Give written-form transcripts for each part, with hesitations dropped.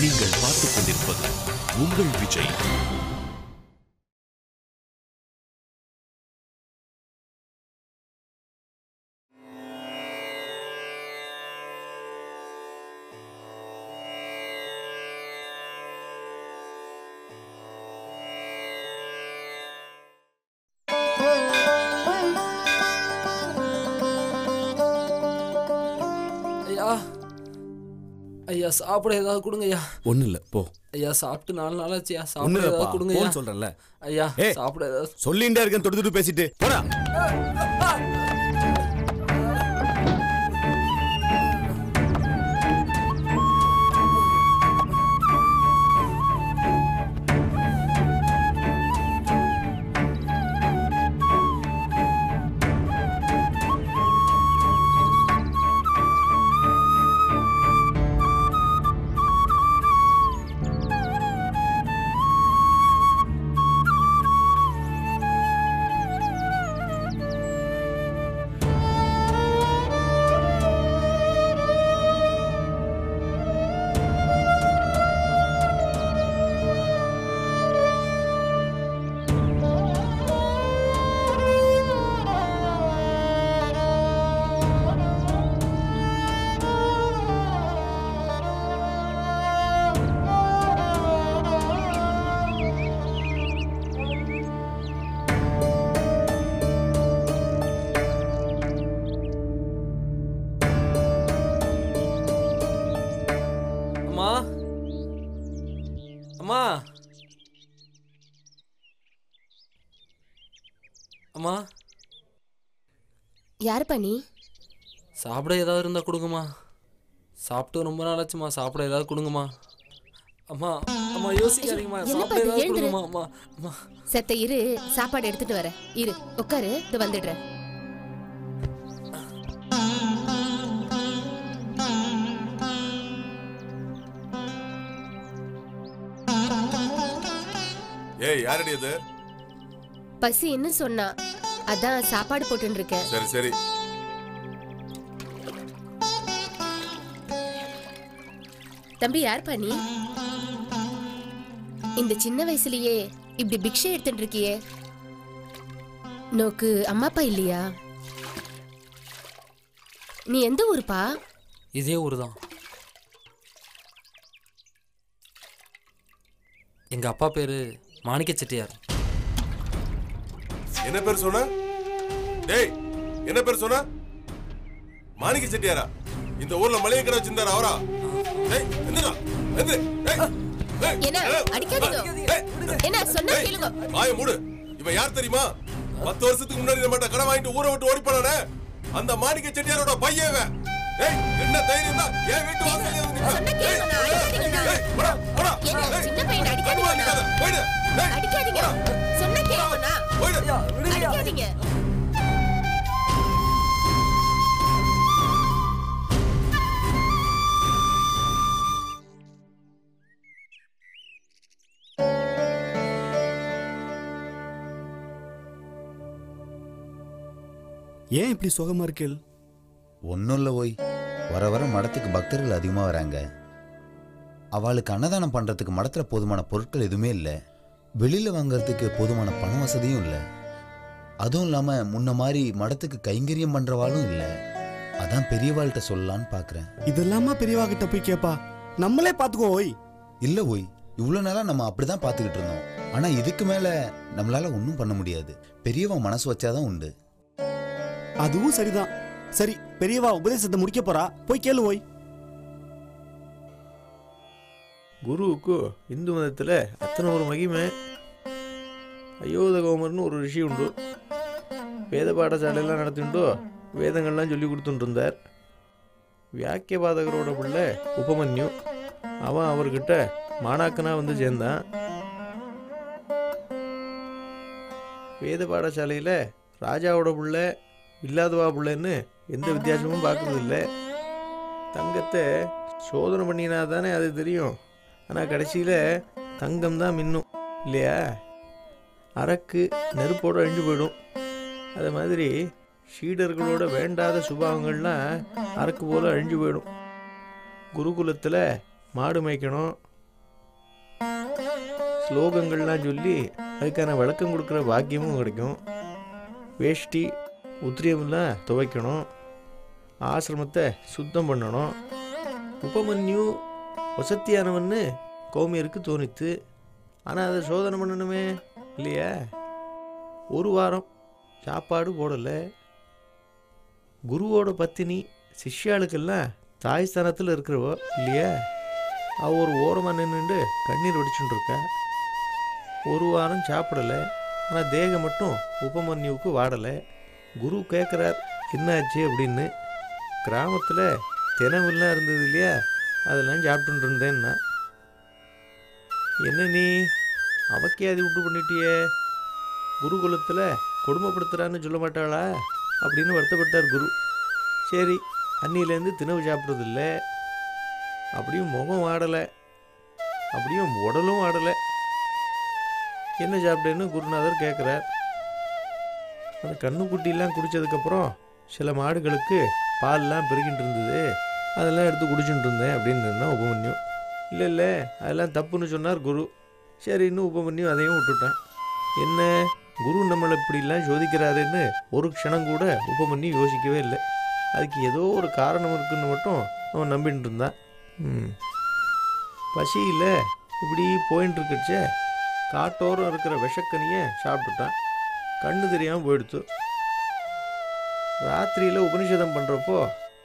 நீங்கள் பார்த்துக் கொண்டிருப்பது உங்கள் விஜய். ஐயா சாப்பிட ஏதாவது கொடுங்க ஐயா. ஒன்றும் இல்லை போ ஐயா. சாப்பிட்டு 4 நாளாச்சியா. சாப்பிட ஏதாவது கொடுங்க ஐயா. சொல்றேன்ல ஐயா சாப்பிட ஏதாவது சொல்லிட்டே இருக்கேன். தொட்டு பேசிட்டு போடா. அம்மா அம்மா. யார் பண்ணி? சாப்பிட ஏதாவது இருந்தா கொடுங்கம்மா. சாப்பிட்டு ரொம்ப நாளாச்சுமா. சாப்பிட ஏதாவது கொடுங்கம்மா. அம்மா அம்மா யோசிக்காதீங்கம்மா. சாப்பிட ஏதாவது கொடுங்கம்மா. அம்மா அம்மா. செத்த இரு, சாப்பாடு எடுத்துட்டு வரேன். இரு உட்காரு, இது வந்துடுறேன். ஏய் யாரடி இது? பசி என்ன சொன்னா, அதான் சாப்பாடு போட்டுன்னு இருக்கேன். சரி சரி. தம்பி யார் பண்ணி? இந்த சின்ன வயசுலயே இப்படி பிக்ஷை எடுத்துட்டு இருக்கியே, நோக்கு அம்மா அப்பா இல்லையா? நீ எந்த ஊருப்பா? இதே ஊரு தான். எங்க அப்பா பேரு மாணிக்க செட்டியார். என்ன பேர் சொன்ன? டேய் என்ன பேர் சொன்ன? மாணிக்க செட்டியாரா? இந்த ஊர்ல மளிகை கடை வச்சிருந்தாரு அவரா? டேய் என்னடா? என்ன அடிக்காதீங்க. என்ன சொன்னா கேளுங்க. வாயை மூடு. இவன் யார் தெரியுமா? 10 வருஷத்துக்கு முன்னாடி நம்மட்ட கடை வாங்கிட்டு ஊரை விட்டு ஓடி போனானே அந்த மாணிக்க செட்டியாரோட பையன் இவன். டேய் என்ன தைரியம் தான் என் வீட்டு வாசல்ல வந்து நிக்க? சொன்னா கேளுங்க. அடிக்காதீங்க. போடா போடா. என்ன சின்ன பையன் அடிக்காதீங்க. போடு. டேய் அடிக்காதீங்க. சொன்னா கேளுங்க. போடு. அடிக்காதீங்க. ஏன் இப்படி சுகமா இருக்கேள்? ஒன்றும் இல்லை ஓய், வர வர மடத்துக்கு பக்தர்கள் அதிகமாக வராங்க. அவளுக்கு அன்னதானம் பண்ணுறதுக்கு மடத்தில் போதுமான பொருட்கள் எதுவுமே இல்லை. வெளியில் வாங்கிறதுக்கு போதுமான பண வசதியும் இல்லை. அதுவும் இல்லாமல் முன்ன மாதிரி மடத்துக்கு கைங்கரியம் பண்ணுறவாளும் இல்லை. அதான் பெரியவாள்கிட்ட சொல்லலான்னு பார்க்குறேன். இதெல்லாமா பெரியவா கிட்ட போய் கேப்பா? நம்மளே பார்த்துக்கோ ஓய். இல்லை ஓய், இவ்வளோ நாளாக நம்ம அப்படி தான் பார்த்துக்கிட்டு இருந்தோம். ஆனால் இதுக்கு மேலே நம்மளால் ஒன்றும் பண்ண முடியாது. பெரியவா மனசு வச்சாதான் உண்டு. அதுவும் சரிதான். சரி, பெரியவா உபதேசத்தை முடிக்க போறா, போய் கேளு ஓய். குருவுக்கு இந்து மதத்தில் அத்தனை ஒரு மகிமை. அயோதகோமர்னு ஒரு ரிஷி உண்டு. வேத பாடசாலையெல்லாம் நடத்திண்டோ வேதங்கள்லாம் சொல்லி கொடுத்துட்டு இருந்தார். வியாக்கியபாதகரோட பிள்ளை உபமன்யு, அவன் அவர்கிட்ட மாணாக்கனாக வந்து சேர்ந்தான். வேத பாடசாலையில் ராஜாவோட பிள்ளை இல்லாதவா பிள்ளைன்னு எந்த வித்தியாசமும் பார்க்கறது இல்லை. தங்கத்தை சோதனை பண்ணினா தானே அது தெரியும். ஆனால் கடைசியில் தங்கம் தான் மின்னும் இல்லையா? அரக்கு நெருப்போடு அழிஞ்சு போயிடும். அது மாதிரி சீடர்களோட வேண்டாத சுபாவங்கள்லாம் அரக்கு போல் அழிஞ்சு போயிடும். குருகுலத்தில் மாடு மேய்க்கணும், ஸ்லோகங்கள்லாம் சொல்லி அதுக்கான விளக்கம் கொடுக்குற வாக்கியமும் கிடைக்கும். வேஷ்டி உத்திரியமெல்லாம் துவைக்கணும், ஆசிரமத்தை சுத்தம் பண்ணணும். உபமன்யு வசத்தியானவன்னு கௌமியருக்கு தோணித்து. ஆனால் அதை சோதனை பண்ணணுமே இல்லையா? ஒரு வாரம் சாப்பாடு போடலை. குருவோட பத்தினி சிஷ்யாளுக்கெல்லாம் தாய் ஸ்தானத்தில் இருக்கிறவோ இல்லையா? அவள் ஒரு ஓரமாக நின்றுண்டு கண்ணீர் வடிச்சுட்டு இருக்கா. ஒரு வாரம் சாப்பிடலை. ஆனால் தேகம் மட்டும் உபமன்யுவுக்கு வாடலை. குரு கேட்குறார் என்னாச்சு அப்படின்னு. கிராமத்தில் தினமெல்லாம் இருந்தது இல்லையா, அதெல்லாம் சாப்பிட்டுட்டு இருந்தேன்னா. என்ன நீ அவக்கியாதி விட்டு பண்ணிட்டியே, குருகுலத்தில் கொடுமைப்படுத்துகிறான்னு சொல்ல மாட்டாளா அப்படின்னு வருத்தப்பட்டார் குரு. சரி, அன்னிலேருந்து தினவு சாப்பிட்றதில்ல. அப்படியும் முகம் ஆடலை, அப்படியும் உடலும் ஆடலை. என்ன சாப்பிட்டேன்னு குருநாதர் கேட்குறார். அந்த கண்ணுக்குட்டிலாம் குடித்ததுக்கப்புறம் சில மாடுகளுக்கு பால்லாம் பெருகிட்டு இருந்தது, அதெல்லாம் எடுத்து குடிச்சுட்டு இருந்தேன் அப்படின்னு இருந்தான் உபமன்யு. இல்லை அதெல்லாம் தப்புன்னு சொன்னார் குரு. சரின்னு உபமன்யு அதையும் விட்டுட்டான். என்ன குரு நம்மளை இப்படிலாம் சோதிக்கிறாருன்னு ஒரு க்ஷணம் கூட உபமன்யு யோசிக்கவே இல்லை. அதுக்கு ஏதோ ஒரு காரணம் இருக்குன்னு மட்டும் அவன் நம்பின்னு இருந்தான். பசியில் இப்படி போயின்னு இருக்கச்சே காட்டோரம் இருக்கிற விஷக்கனியை சாப்பிட்டுட்டான். கண்ணு தெரியாமல் போயிடுத்து. ராத்திரியில் உபனிஷதம் பண்ணுறப்போ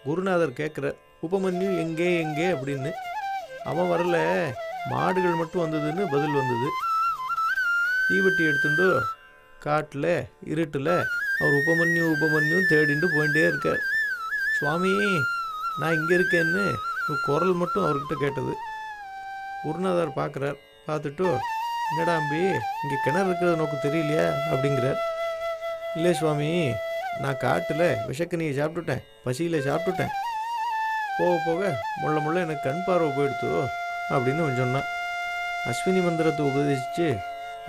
குருநாதர் கேட்குறார், உபமன்யு எங்கே எங்கே அப்படின்னு. அவன் வரல, மாடுகள் மட்டும் வந்ததுன்னு பதில் வந்தது. தீவட்டி எடுத்துட்டு காட்டில் இருட்டில் அவர் உபமன்யு தேடிட்டு போயிட்டே இருக்கார். சுவாமி நான் இங்கே இருக்கேன்னு ஒரு குரல் மட்டும் அவர்கிட்ட கேட்டது. குருநாதர் பார்க்குறார். பார்த்துட்டு, என்னடா அம்பி இங்கே கிணறு இருக்கிறது நோக்கு தெரியலையா அப்படிங்கிறார். இல்லை சுவாமி, நான் காட்டில் விஷக்கனியை சாப்பிட்டுட்டேன், பசியில் சாப்பிட்டுட்டேன். போக போக முள்ள எனக்கு கண் பார்வை போயிடுத்து அப்படின்னு அவன் சொன்னான். அஸ்வினி மந்திரத்தை உபதேசித்து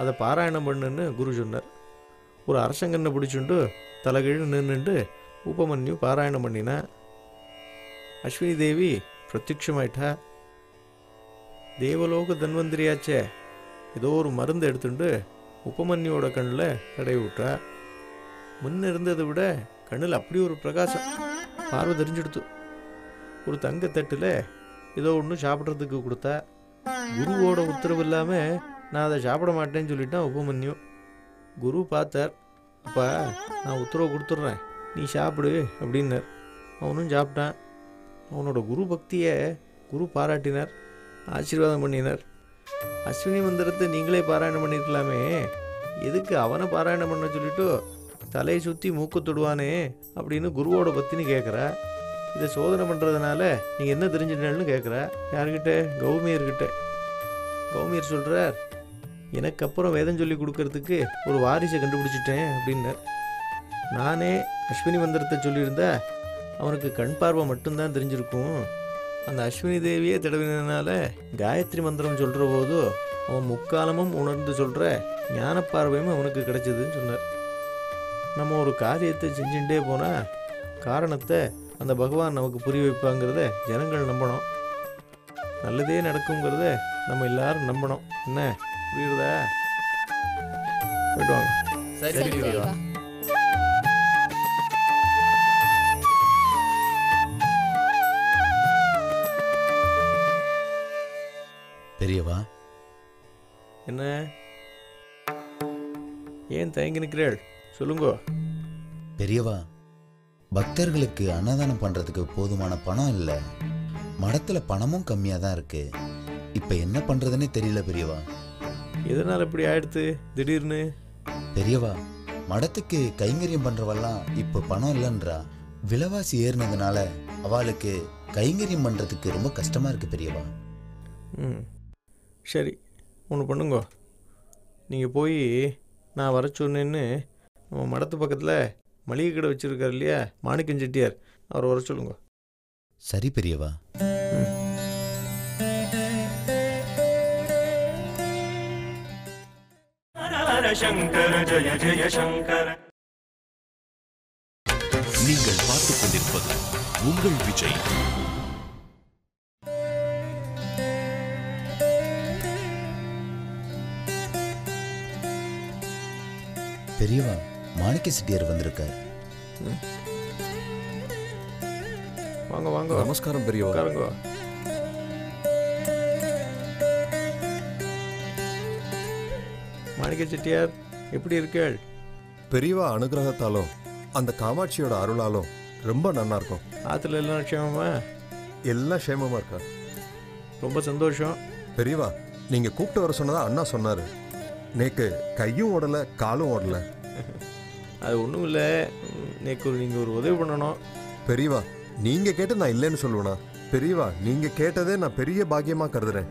அதை பாராயணம் பண்ணுன்னு குரு சொன்னார். ஒரு அரசங்கண்ணை பிடிச்சுண்டு தலைகீழ் நின்றுண்டு உபமன்யு பாராயணம் பண்ணினா. அஸ்வினி தேவி பிரத்யட்சமாயிட்டா. தேவலோக தன்வந்திரியாச்சே, ஏதோ ஒரு மருந்து எடுத்துட்டு உபமன்யோட கண்ணில் தடவி விட்டா. முன்ன இருந்ததை விட கண்ணில் அப்படி ஒரு பிரகாசம், பார்வை தெரிஞ்சுடுத்து. ஒரு தங்கத்தட்டில் ஏதோ ஒன்று சாப்பிட்றதுக்கு கொடுத்தா. குருவோட உத்தரவு இல்லாமல் நான் அதை சாப்பிட மாட்டேன்னு சொல்லிட்டான் உபமன்யு. குரு பார்த்தார். அப்பா நான் உத்தரவு கொடுத்துட்றேன், நீ சாப்பிடு அப்படின்னார். அவனும் சாப்பிட்டான். அவனோட குரு பக்தியை குரு பாராட்டினார், ஆசீர்வாதம் பண்ணினார். அஸ்வினி மந்திரத்தை நீங்களே பாராயணம் பண்ணியிருக்கலாமே, எதுக்கு அவனை பாராயணம் பண்ண சொல்லிட்டு தலையை சுற்றி மூக்கு தொடுவானே அப்படின்னு குருவோட பத்தினி கேட்குறா. இதை சோதனை பண்ணுறதுனால நீங்கள் என்ன தெரிஞ்சுட்டேன்னு கேட்குறா. யார்கிட்ட? கௌமியர்கிட்ட. கௌமியர் சொல்கிறார், எனக்கு அப்புறம் வேதம் சொல்லி கொடுக்கறதுக்கு ஒரு வாரிசை கண்டுபிடிச்சிட்டேன் அப்படின்னார். நானே அஸ்வினி மந்திரத்தை சொல்லியிருந்தா அவனுக்கு கண் பார்வை மட்டும்தான் தெரிஞ்சிருக்கும். அந்த அஸ்வினி தேவியே தடவினால காயத்ரி மந்திரம் சொல்கிற போது அவன் முக்காலமும் உணர்ந்து சொல்கிற ஞானப்பார்வையும் அவனுக்கு கிடைச்சதுன்னு சொன்னார். நம்ம ஒரு காரியத்தை செஞ்சுட்டே போனால் காரணத்தை அந்த பகவான் நமக்கு புரிய வைப்பாங்கிறத ஜனங்கள் நம்பணும். நல்லதே நடக்குங்கிறத நம்ம எல்லாரும் நம்பணும். என்ன புரியுறதா? போயிட்டு வாங்க. சரி பெரியவா. பெரியவா, என்ன ஏன் தயங்கி நிற்கிறேள்? சொல்லுங்கோ. பெரியவா, பக்தர்களுக்கு அன்னதானம் பண்றதுக்கு போதுமான பணம் இல்லை. மடத்துல பணமும் கம்மியாக தான் இருக்கு. இப்போ என்ன பண்றதுன்னே தெரியல பெரியவா. எதனால் இப்படி ஆயிடுத்து திடீர்னு? பெரியவா, மடத்துக்கு கைங்கரியம் பண்றவெல்லாம் இப்போ பணம் இல்லைன்றா. விலைவாசி ஏறினதுனால அவளுக்கு கைங்கரியம் பண்றதுக்கு ரொம்ப கஷ்டமா இருக்கு பெரியவா. சரி, ஒன்று பண்ணுங்கோ. நீங்கள் போய் நான் வர சொன்னேன்னு நம்ம மடத்து பக்கத்தில் மளிகை கடை வச்சுருக்கார் இல்லையா, மாணிக்கம் செட்டியார், அவர் வர சொல்லுங்க. சரி பெரியவா. நீங்கள் பார்த்துக் கொண்டிருப்பது உங்கள் விஜய். பெரியவா மாணிக்க செட்டியார் வந்திருக்கார். வாங்க வாங்க. நமஸ்காரம் பெரியவா. உட்காருங்க. மாணிக்க செட்டியார் எப்படி இருக்கேள்? பெரியவா அனுகிரகத்தாலும் அந்த காமாட்சியோட அருளாலும் ரொம்ப நல்லா இருக்கும். ஆற்றுல எல்லாம் க்ஷேமமா? எல்லாம் க்ஷேமமா இருக்கா? ரொம்ப சந்தோஷம். பெரியவா, நீங்க கூப்பிட்டு வர சொன்னதா அண்ணா சொன்னாரு. நேக்கு கையும் ஓடல காலும் ஓடல. அது ஒன்றும் இல்லை. நீங்கள் ஒரு உதவி பண்ணணும். பெரியவா, நீங்க கேட்டு நான் இல்லைன்னு சொல்லுவேனா? பெரியவா, நீங்க கேட்டதே நான் பெரிய பாக்கியமா கருதுறேன்.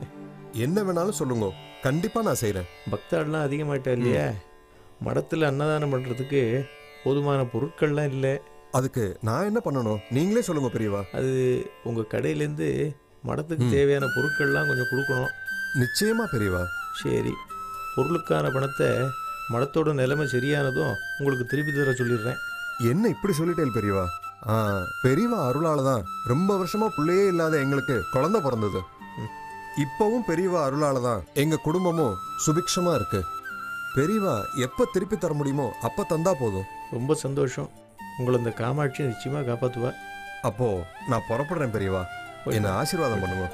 என்ன வேணாலும் சொல்லுங்க, கண்டிப்பா நான் செய்யறேன். பக்தாடெலாம் அதிகமாயிட்டா இல்லையா? மடத்தில் அன்னதானம் பண்ணுறதுக்கு போதுமான பொருட்கள்லாம் இல்லை. அதுக்கு நான் என்ன பண்ணணும்? நீங்களே சொல்லுங்க பெரியவா. அது உங்கள் கடையிலேருந்து மடத்துக்கு தேவையான பொருட்கள்லாம் கொஞ்சம் கொடுக்கணும். நிச்சயமா பெரியவா. சரி, பொருளுக்கான பணத்தை மடத்தோட நிலைமை சரியானதும் உங்களுக்கு திருப்பி தர சொல்லிடுறேன். என்ன இப்படி சொல்லிட்டேன் பெரியவா? பெரியவா அருளால தான் ரொம்ப வருஷமா பிள்ளையே இல்லாத எங்களுக்கு குழந்தை பிறந்தது. இப்பவும் பெரியவா அருளால தான் எங்க குடும்பமும் சுபிக்ஷமா இருக்கு. பெரியவா எப்ப திருப்பி தர முடியுமோ அப்ப தந்தா போதும். ரொம்ப சந்தோஷம். உங்களை இந்த காமாட்சி நிச்சயமாக காப்பாற்றுவா. அப்போ நான் புறப்படுறேன் பெரியவா. என்ன ஆசீர்வாதம் பண்ணுங்க.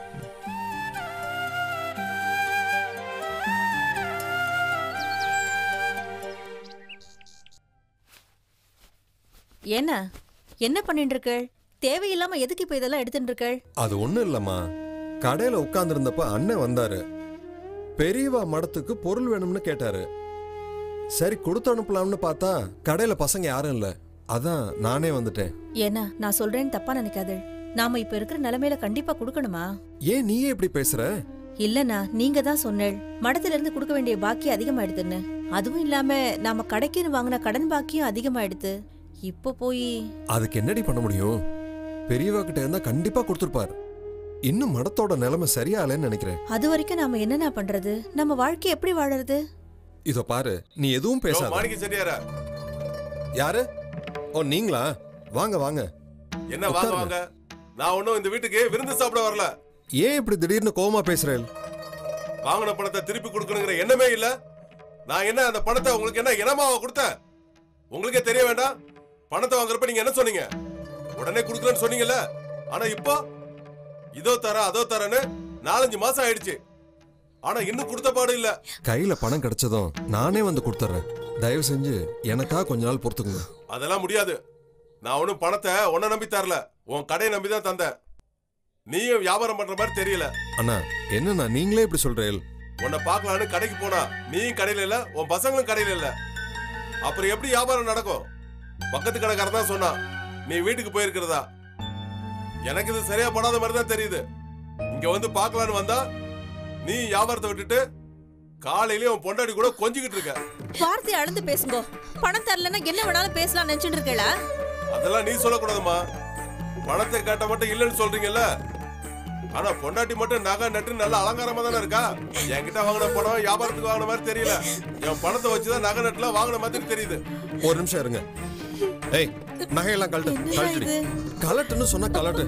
என்ன பண்ணிட்டு இருக்க? தேவையில்லாம எதுக்கு இப்ப இதெல்லாம் எடுத்துட்டு இருக்க? அது ஒண்ணும் இல்லம்மா. கடையில உட்கார்ந்து இருந்தப்ப அண்ணன் வந்தாரு. பெரியவா மடத்துக்கு பொருள் வேணும்னு கேட்டாரு. சரி கொடுத்து அனுப்பலாம்னு பார்த்தா கடையில பசங்க யாரும் இல்ல. அதான் நானே வந்துட்டேன். ஏன்னா நான் சொல்றேன்னு தப்பா நினைக்காது. நாம இப்ப இருக்கிற நிலைமையில கண்டிப்பா கொடுக்கணுமா? ஏன் நீயே இப்படி பேசுற? இல்லனா நீங்க தான் சொன்னேள் மடத்துல இருந்து கொடுக்க வேண்டிய பாக்கி அதிகமாயிடுதுன்னு. அதுவும் இல்லாம நாம கடைக்குன்னு வாங்கின கடன் பாக்கியும் அதிகமாயிடுது. இப்போ போய் அதுக்கு என்னடி பண்ண முடியும்? பெரியவா கிட்ட இருந்தா கண்டிப்பா கொடுத்துருப்பார். இன்னும் மடத்தோட நிலைமை சரியாலன்னு நினைக்கிறேன். அது வரைக்கும் நாம என்னென்ன பண்றது? நம்ம வாழ்க்கை எப்படி வாழறது? இதோ பாரு, நீ எதுவும் பேசாத. மாணிக்க செட்டியாரா? யாரு? ஓ நீங்களா? வாங்க வாங்க. என்ன வாங்க வாங்க? நான் ஒன்னும் இந்த வீட்டுக்கு விருந்து சாப்பிட வரல. ஏன் இப்படி திடீர்னு கோவமா பேசுறேன்? வாங்கின பணத்தை திருப்பி கொடுக்கணுங்கிற எண்ணமே இல்ல. நான் என்ன அந்த பணத்தை உங்களுக்கு என்ன இனமாவா கொடுத்தேன்? உங்களுக்கே தெரிய வேண்டாம்? பணத்தை வாங்குறப்ப நீங்க என்ன சொன்னீங்க? உடனே கொடுக்கலன்னு சொன்னீங்கல்ல. ஆனா இப்போ இதோ தர அதோ தரன்னு 4-5 மாசம் ஆயிடுச்சு. ஆனா இன்னும் கொடுத்த பாடு இல்ல. கையில பணம் கிடைச்சதும் நானே வந்து கொடுத்துறேன். தயவு செஞ்சு எனக்கா கொஞ்ச நாள் பொறுத்துக்குங்க. அதெல்லாம் முடியாது. நான் ஒன்னும் பணத்தை உன்னை நம்பி தரல, உன் கடையை நம்பி தான் தந்தேன். நீயும் வியாபாரம் பண்ற மாதிரி தெரியல. அண்ணா என்னண்ணா நீங்களே இப்படி சொல்றேன்? உன்னை பாக்கலான்னு கடைக்கு போனா நீயும் கடையில இல்ல, உன் பசங்களும் கடையில இல்ல. அப்புறம் எப்படி வியாபாரம் நடக்கும்? பக்கத்து கடைக்காரன் தான் சொன்னா நீ வீட்டுக்கு போயிருக்கிறதா. எனக்கு இது சரியா படாத மாதிரி தான் தெரியுது. இங்க வந்து பாக்கலான்னு வந்தா நீ வியாபாரத்தை விட்டுட்டு காலையிலேயே உன் பொண்டாடி கூட கொஞ்சிக்கிட்டு இருக்க. வார்த்தை அளந்து பேசுங்க. பணம் தரலன்னா என்ன வேணாலும் பேசலாம் நினைச்சிட்டு இருக்கல. அதெல்லாம் நீ சொல்லக்கூடாதுமா. பணத்தை கேட்ட மட்டும் இல்லைன்னு சொல்றீங்கல்ல. ஆனா பொண்டாட்டி மட்டும் நகை நட்டு நல்ல அலங்காரமா தானே இருக்கா. என்கிட்ட வாங்கின பணம் வியாபாரத்துக்கு வாங்கின மாதிரி தெரியல. என் பணத்தை வச்சுதான் நகை நட்டுலாம் வாங்கின மாதிரி தெரியுது. ஒரு நிமிஷம் இருங்க. ஏய் நகையெல்லாம் கலட்டு. கலட்டுன்னு சொன்னா கலட்டு.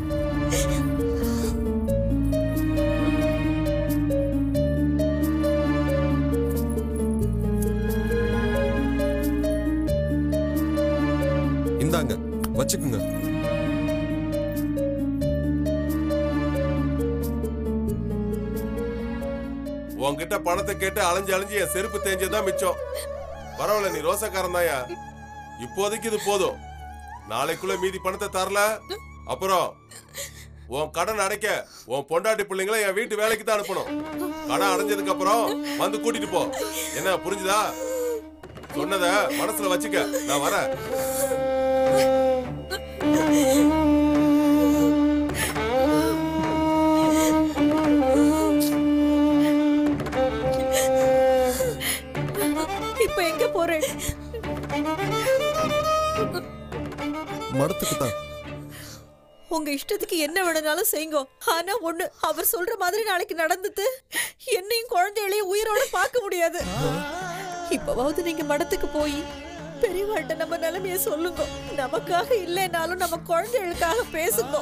இந்தாங்க வச்சுக்குங்க. உன்கிட்ட பணத்தை கேட்டு அலைஞ்சு அலைஞ்சு என் செருப்பு தேஞ்சதான் மிச்சம். பரவாயில்ல, நீ ரோசக்காரன் தாயா. இப்போதைக்கு இது போதும். நாளைக்குள்ள மீதி பணத்தை தரல அப்புறம் உன் கடன் அடைக்க உன் பொண்டாட்டி பிள்ளைங்களை என் வீட்டு வேலைக்கு தான் அனுப்பணும். கடன் அடைஞ்சதுக்கு அப்புறம் வந்து கூட்டிட்டு போ. என்ன புரிஞ்சுதா? சொன்னத மனசுல வச்சுக்க. நான் வரேன். இப்ப எங்க போறேன்? மடத்துக்கு தான். உங்க இஷ்டத்துக்கு என்ன வேணும்னாலும் செய்யுங்க. ஆனா ஒண்ணு, அவர் சொல்ற மாதிரி நாளைக்கு நடந்துட்டு என்னையும் குழந்தைகளையும் உயிரோட பார்க்க முடியாது. இப்பவாவது நீங்க மடத்துக்கு போய் பெரியவாள்கிட்ட நம்ம நிலைமைய சொல்லுங்க. நமக்காக இல்லைனாலும் நம்ம குழந்தைகளுக்காக பேசுங்க.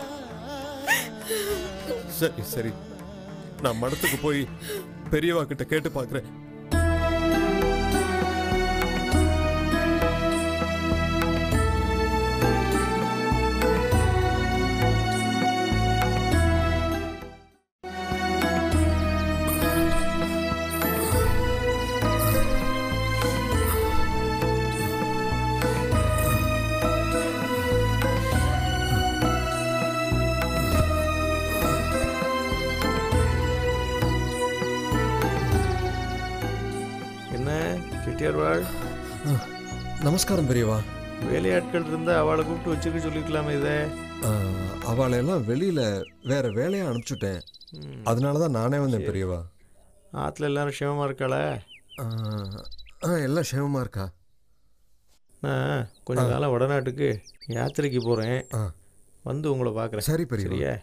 சரி சரி, நான் மடத்துக்கு போய் பெரியவா கிட்ட கேட்டு பாக்குறேன். செட்டியார்வாள். நமஸ்காரம் பெரியவா. வேலையாட்கள் இருந்தால் அவளை கூப்பிட்டு வச்சுக்க சொல்லிக்கலாமே இதை. அவளை எல்லாம் வெளியில வேற வேலையா அனுப்பிச்சுட்டேன். அதனால தான் நானே வந்தேன் பெரியவா. ஆற்றுல எல்லாரும் க்ஷேமமாக இருக்காளா? எல்லாம் க்ஷேமமா இருக்கா. நான் கொஞ்ச காலம் வடநாட்டுக்கு யாத்திரைக்கு போகிறேன். வந்து உங்களை பார்க்குறேன். சரி பெரியவா. சரியா?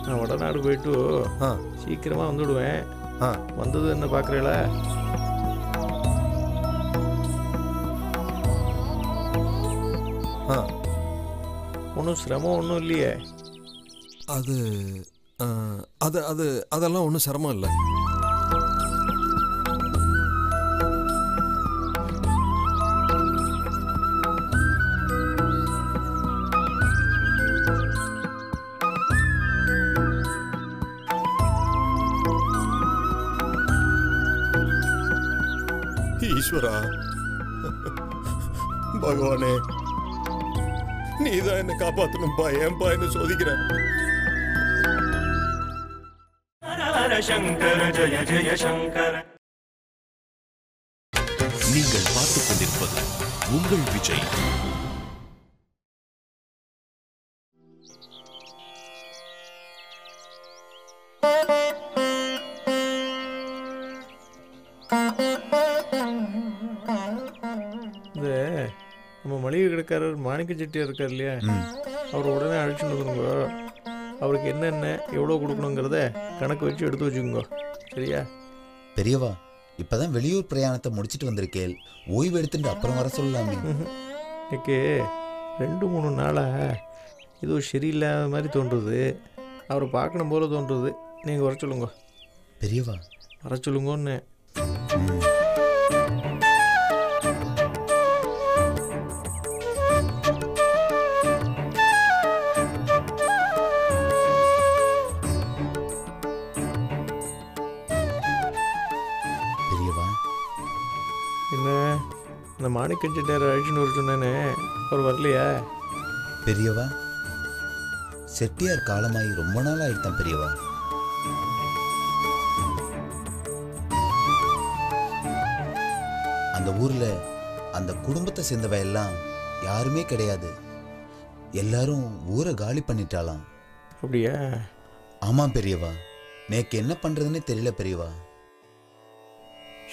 நான் வடநாடு போயிட்டு சீக்கிரமாக வந்துடுவேன். வந்தது என்ன பார்க்குறீங்களா? ஒன்றும் சிரமம் ஒன்றும் இல்லையே. அது அது அது அதெல்லாம் ஒன்றும் சிரமம் இல்லை. ஈஸ்வரா, பகவானே, நீதான் என்ன காப்பாத்தணும்பா. ஏன்பா என்ன சோதிக்கிற? நீங்கள் பார்த்துக் கொண்டிருப்பது உங்கள் விஜய். இந்த நம்ம மளிகை கடைக்காரர் மாணிக்க செட்டியார் இருக்கார் இல்லையா, அவர் உடனே அழைச்சிட்டு வந்துருங்க. அவருக்கு என்னென்ன எவ்வளோ கொடுக்கணுங்கிறத கணக்கு வச்சு எடுத்து வச்சுக்கோங்க. சரியா? பெரியவா, இப்பதான் வெளியூர் பிரயாணத்தை முடிச்சிட்டு வந்திருக்கேன். ஓய்வு எடுத்துட்டு அப்புறம் வர சொல்லலாமே. இன்னைக்கு 2-3 நாளாக ஏதோ சரியில்லாத மாதிரி தோன்றுது. அவரை பார்க்கணும் போல தோன்றுது. நீங்கள் வர சொல்லுங்க. பெரியவா வர சொல்லுங்கன்னு. என்ன இந்த மாணிக்கம் செட்டியார் அழிச்சுன்னு வர சொன்னேனே, அவர் வரலையா? பெரியவா, செட்டியார் காலமாயி ரொம்ப நாள் ஆயிடுதான் பெரியவா. அந்த ஊர்ல அந்த குடும்பத்தை சேர்ந்தவ எல்லாம் யாருமே கிடையாது. எல்லாரும் ஊரை காலி பண்ணிட்டாலாம். அப்படியா? ஆமாம் பெரியவா. நேக்கு என்ன பண்றதுன்னே தெரியல பெரியவா.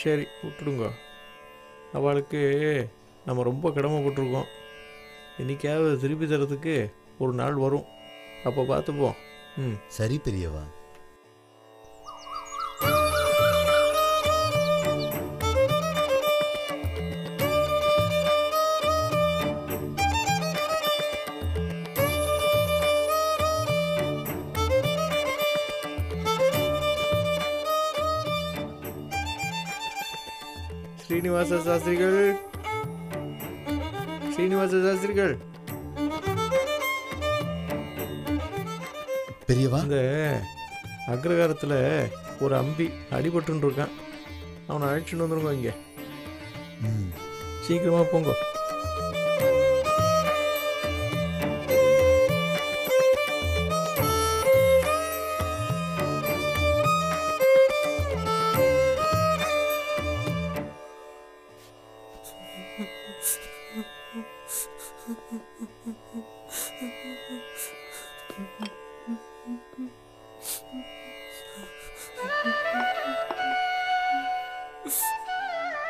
சரி, விட்டுடுங்க. அவளுக்கு நம்ம ரொம்ப கடமைப்பட்டிருக்கோம். என்னைக்காவது திருப்பி தரத்துக்கு ஒரு நாள் வரும். அப்போ பார்த்துப்போம். சரி பெரியவா. ஸ்ரீனிவாச சாஸ்திரிகள், ஸ்ரீனிவாச சாஸ்திரிகள். பெரியவா, இந்த அக்ரகாரத்தில் ஒரு அம்பி அடிபட்டுன்னு இருக்கான். அவனை அழைச்சிட்டு வந்துருங்க. இங்கே சீக்கிரமாக போங்க.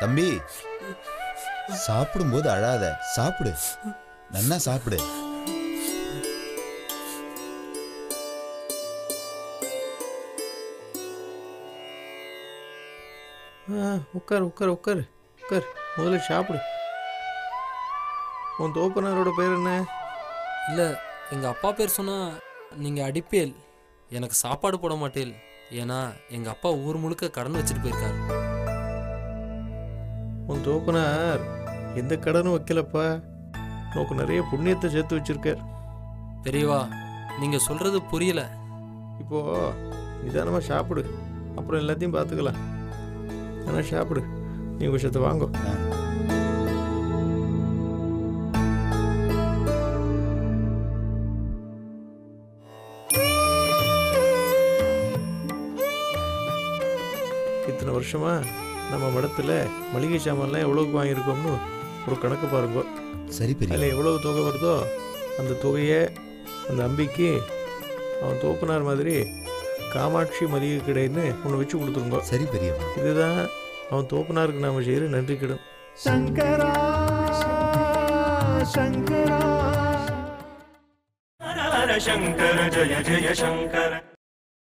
தம்பி, சாப்பிடும்போது அழாத. சாப்பிடு, நன்னா சாப்பிடு. உட்கார் உட்கார் உட்கார் உட்கார். முதல்ல சாப்பிடு. உன் தோப்பனாரோட பேர் என்ன? இல்லை, எங்கள் அப்பா பேர் சொன்னால் நீங்கள் அடிப்பேல். எனக்கு சாப்பாடு போட மாட்டேல். ஏன்னா எங்கள் அப்பா ஊர் முழுக்க கடன் வச்சுட்டு போயிருக்காரு. உன் தோப்பனார் எந்த கடனும் வைக்கலப்பா. உனக்கு நிறைய புண்ணியத்தை சேர்த்து வச்சிருக்கார். பெரியவா, நீங்கள் சொல்கிறது புரியல. இப்போது நிதானமாக சாப்பிடு, அப்புறம் எல்லாத்தையும் பார்த்துக்கலாம். ஆனால் சாப்பிடு. நீ விஷயத்தை வாங்கோ. இத்தனை வருஷமா நம்ம மடத்துல மளிகை சாமான்லாம் எவ்வளவுக்கு வாங்கியிருக்கோம்னு ஒரு கணக்கு பாருங்க. சரி பெரிய அதில் எவ்வளவு தொகை வருதோ அந்த தொகையை அந்த அம்பிக்கு அவன் தோப்பனார் மாதிரி காமாட்சி மளிகை கடைன்னு ஒன்று வச்சு கொடுத்துருங்க. சரி பெரியவா. இதுதான் அவன் தோப்பனாருக்கு நாம செய்கிற நன்றி கடன். சங்கரா சங்கரா சங்கர ஜய ஜய சங்கர